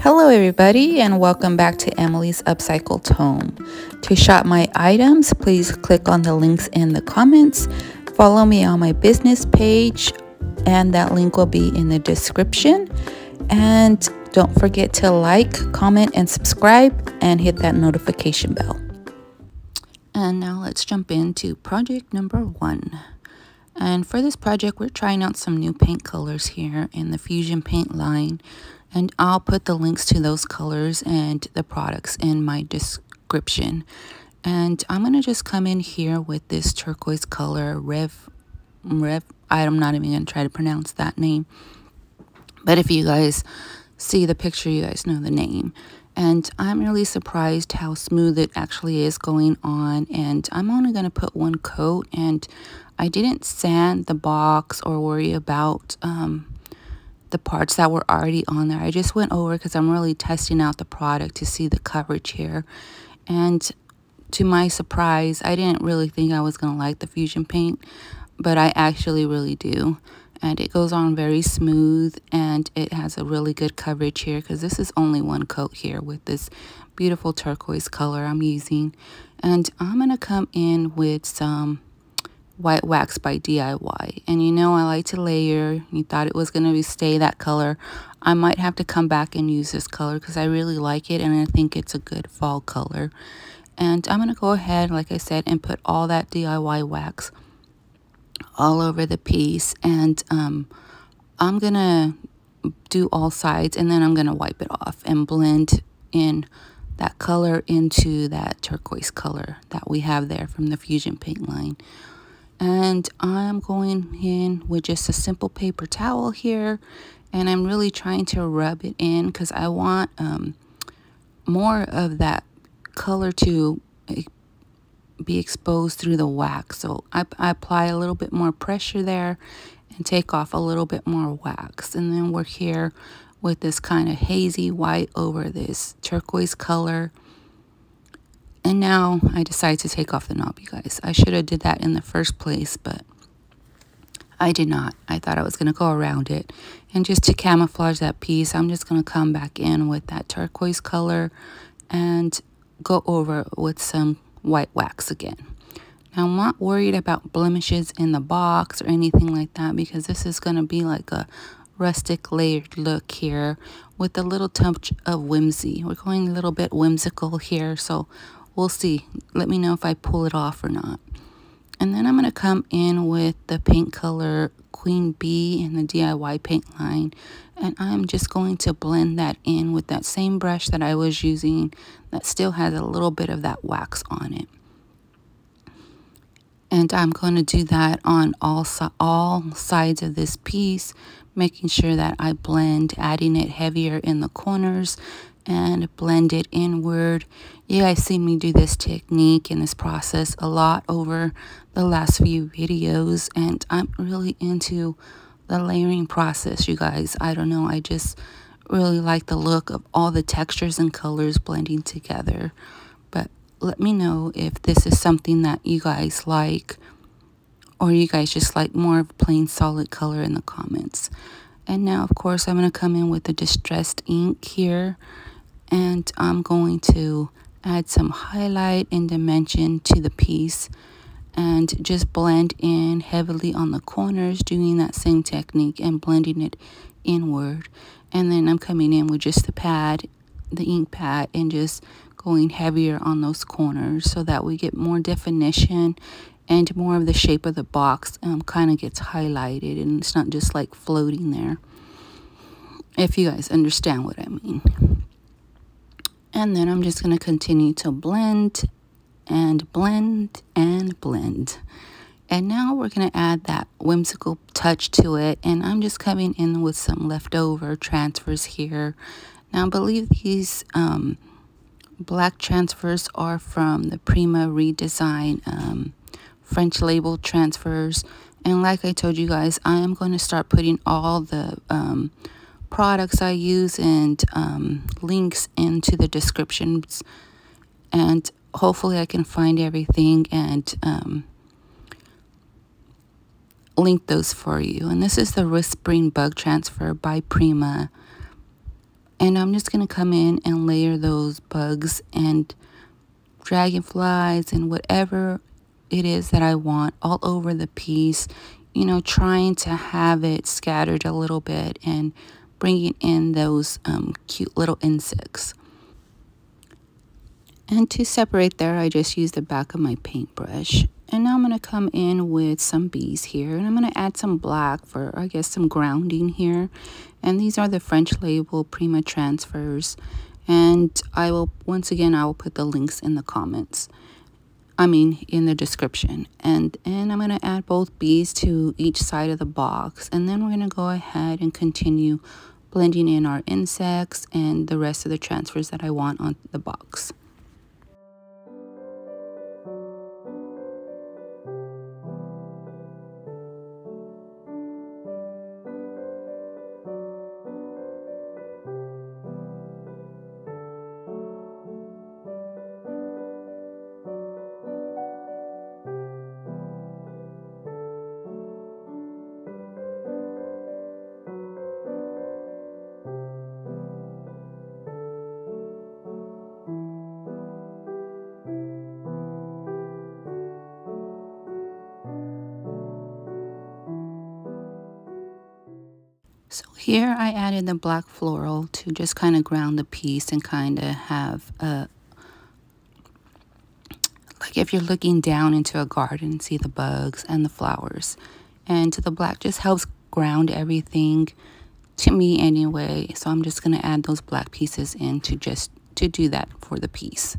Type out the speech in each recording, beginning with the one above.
Hello everybody and welcome back to Emily's Upcycled Home. To shop my items, please click on the links in the comments. Follow me on my business page and that link will be in the description. And don't forget to like, comment, and subscribe and hit that notification bell. And now let's jump into project number 1. And for this project, we're trying out some new paint colors here in the Fusion Paint line. And I'll put the links to those colors and the products in my description. And I'm going to just come in here with this turquoise color, Rev. I'm not even going to try to pronounce that name. But if you guys see the picture, you guys know the name. And I'm really surprised how smooth it actually is going on. And I'm only going to put one coat. And I didn't sand the box or worry about the parts that were already on there. I just went over because I'm really testing out the product to see the coverage here. And to my surprise, I didn't really think I was going to like the Fusion paint, but I actually really do. And it goes on very smooth and it has a really good coverage here because this is only one coat here with this beautiful turquoise color I'm using. And I'm going to come in with some white wax by DIY. And you know I like to layer. You thought it was going to stay that color. I might have to come back and use this color because I really like it and I think it's a good fall color. And I'm going to go ahead, like I said, and put all that DIY wax all over the piece. And I'm going to do all sides and then I'm going to wipe it off and blend in that color into that turquoise color that we have there from the Fusion paint line. And I'm going in with just a simple paper towel here. And I'm really trying to rub it in because I want more of that color to be exposed through the wax. So I apply a little bit more pressure there and take off a little bit more wax. And then we're here with this kind of hazy white over this turquoise color. And now I decided to take off the knob, you guys. I should have did that in the first place, but I did not. I thought I was going to go around it. And just to camouflage that piece, I'm just going to come back in with that turquoise color and go over with some white wax again. Now, I'm not worried about blemishes in the box or anything like that because this is going to be like a rustic layered look here with a little touch of whimsy. We're going a little bit whimsical here, so we'll see. Let me know if I pull it off or not. And then I'm going to come in with the paint color Queen Bee in the DIY paint line. And I'm just going to blend that in with that same brush that I was using that still has a little bit of that wax on it. And I'm going to do that on all sides of this piece, making sure that I blend, adding it heavier in the corners and blend it inward. You guys see me do this technique and this process a lot over the last few videos, and I'm really into the layering process, you guys. I don't know, I just really like the look of all the textures and colors blending together. But let me know if this is something that you guys like, or you guys just like more of plain solid color in the comments. And now, of course, I'm going to come in with the distressed ink here. And I'm going to add some highlight and dimension to the piece and just blend in heavily on the corners, doing that same technique and blending it inward. And then I'm coming in with just the pad, the ink pad, and just going heavier on those corners so that we get more definition and more of the shape of the box kind of gets highlighted and it's not just like floating there, if you guys understand what I mean. And then I'm just going to continue to blend and blend and blend. And now we're going to add that whimsical touch to it. And I'm just coming in with some leftover transfers here. Now I believe these black transfers are from the Prima redesign French label transfers. And like I told you guys, I am going to start putting all the products I use and links into the descriptions, and hopefully I can find everything and link those for you. And this is the Whispering Bug Transfer by Prima. And I'm just going to come in and layer those bugs and dragonflies and whatever it is that I want all over the piece, you know, trying to have it scattered a little bit and bringing in those cute little insects. And to separate there, I just use the back of my paintbrush. And now I'm going to come in with some bees here. And I'm going to add some black for, I guess, some grounding here. And these are the French label Prima transfers. And I will, once again, I will put the links in the comments. In the description. And I'm going to add both bees to each side of the box. And then we're going to go ahead and continue blending in our insects and the rest of the transfers that I want on the box. So here I added the black floral to just kind of ground the piece and kind of have like if you're looking down into a garden, see the bugs and the flowers. And the black just helps ground everything, to me anyway. So I'm just going to add those black pieces in to do that for the piece.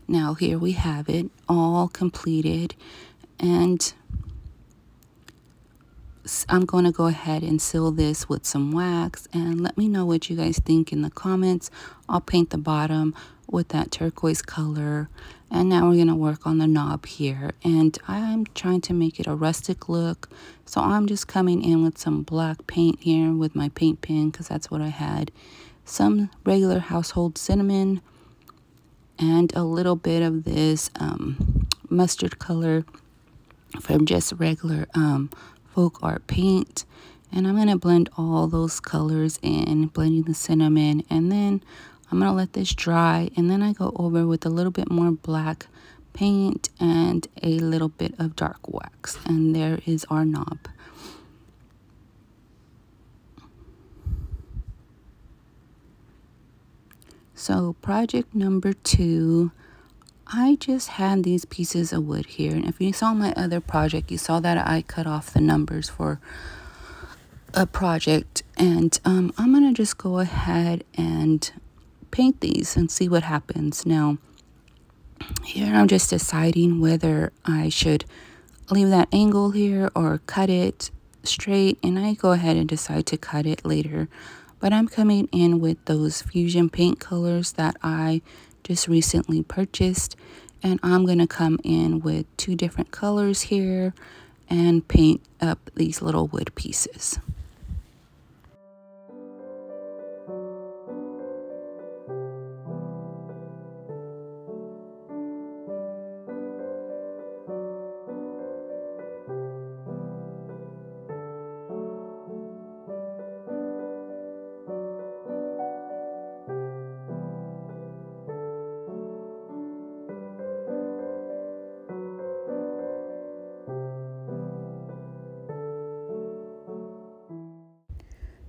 Now here we have it all completed, and I'm going to go ahead and seal this with some wax, and let me know what you guys think in the comments. I'll paint the bottom with that turquoise color, and now we're going to work on the knob here, and I'm trying to make it a rustic look. So I'm just coming in with some black paint here with my paint pen, because that's what I had, some regular household cinnamon, and a little bit of this mustard color from just regular folk art paint. And I'm going to blend all those colors in, blending the cinnamon, and then I'm going to let this dry, and then I go over with a little bit more black paint and a little bit of dark wax, and there is our knob. So project number 2, I just had these pieces of wood here, and if you saw my other project, you saw that I cut off the numbers for a project, and I'm gonna just go ahead and paint these and see what happens. Now here I'm just deciding whether I should leave that angle here or cut it straight, and I go ahead and decide to cut it later. But I'm coming in with those fusion paint colors that I just recently purchased, and I'm gonna come in with 2 different colors here and paint up these little wood pieces.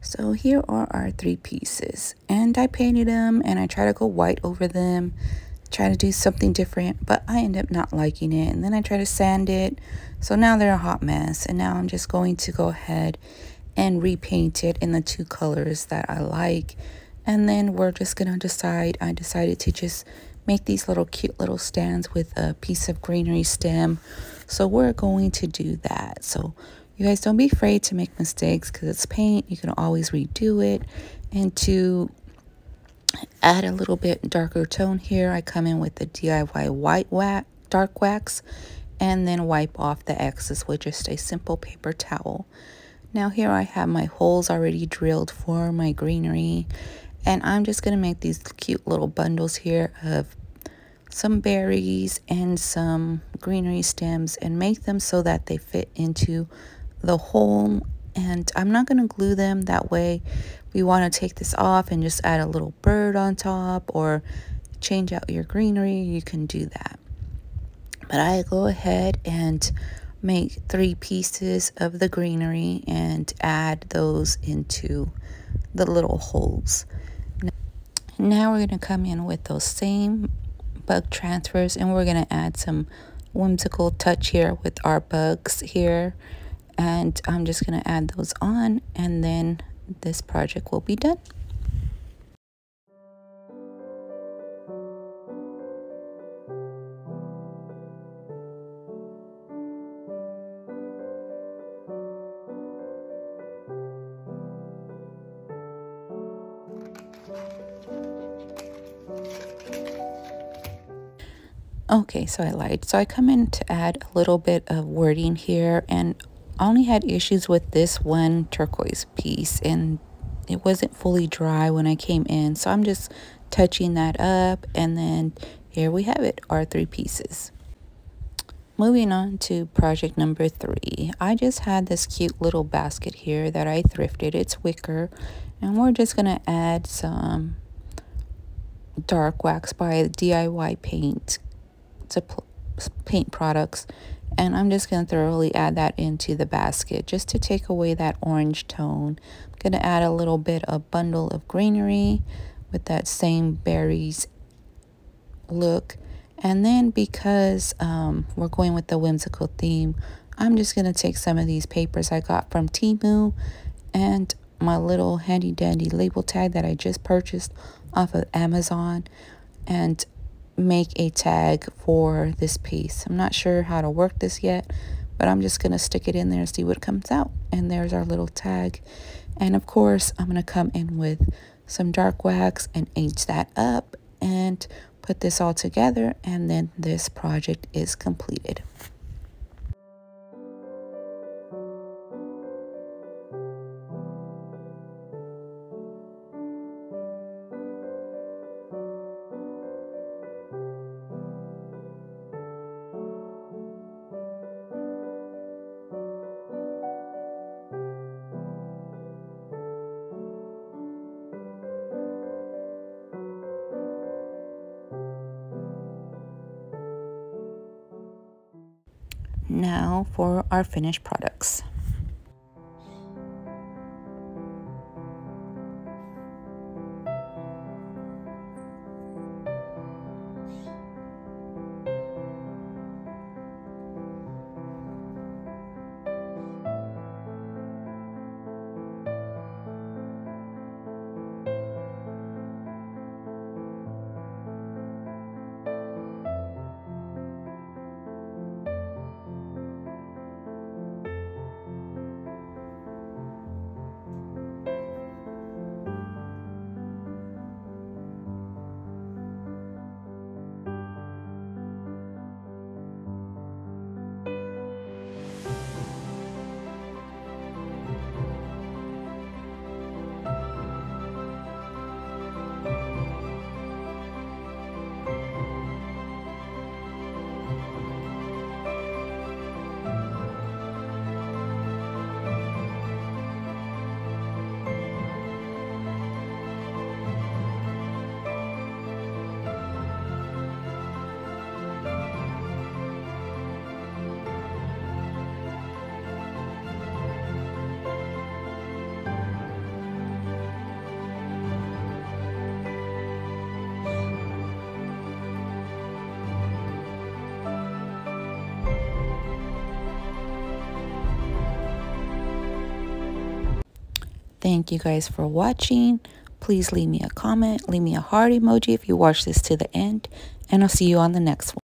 So here are our 3 pieces, and I painted them, and I try to go white over them, try to do something different, but I end up not liking it, and then I try to sand it, so now they're a hot mess. And now I'm just going to go ahead and repaint it in the 2 colors that I like, and then we're just gonna decide. I decided to just make these little cute little stands with a piece of greenery stem, so we're going to do that. So you guys, don't be afraid to make mistakes, because it's paint. You can always redo it. And to add a little bit darker tone here, I come in with the DIY dark wax, and then wipe off the excess with just a simple paper towel. Now here I have my holes already drilled for my greenery, and I'm just going to make these cute little bundles here of some berries and some greenery stems, and make them so that they fit into the hole And I'm not going to glue them. That way we want to take this off and just add a little bird on top or change out your greenery. You can do that. But I go ahead and make 3 pieces of the greenery and add those into the little holes. Now we're going to come in with those same bug transfers, and we're going to add some whimsical touch here with our bugs here. And I'm just going to add those on, and then this project will be done. Okay, so I lied. So I come in to add a little bit of wording here, and I only had issues with this one turquoise piece, and it wasn't fully dry when I came in. So I'm just touching that up, and then here we have it, our 3 pieces. Moving on to project number 3. I just had this cute little basket here that I thrifted. It's wicker, and we're just going to add some dark wax by DIY Paint to paint products, and I'm just going to thoroughly add that into the basket just to take away that orange tone. I'm going to add a little bit of bundle of greenery with that same berries look, and then because we're going with the whimsical theme, I'm just going to take some of these papers I got from Temu and my little handy dandy label tag that I just purchased off of Amazon and make a tag for this piece. I'm not sure how to work this yet, but I'm just going to stick it in there and see what comes out. And there's our little tag. And of course, I'm going to come in with some dark wax and age that up and put this all together, and then this project is completed. Now for our finished products. Thank you guys for watching. Please leave me a comment, leave me a heart emoji if you watch this to the end, and I'll see you on the next one.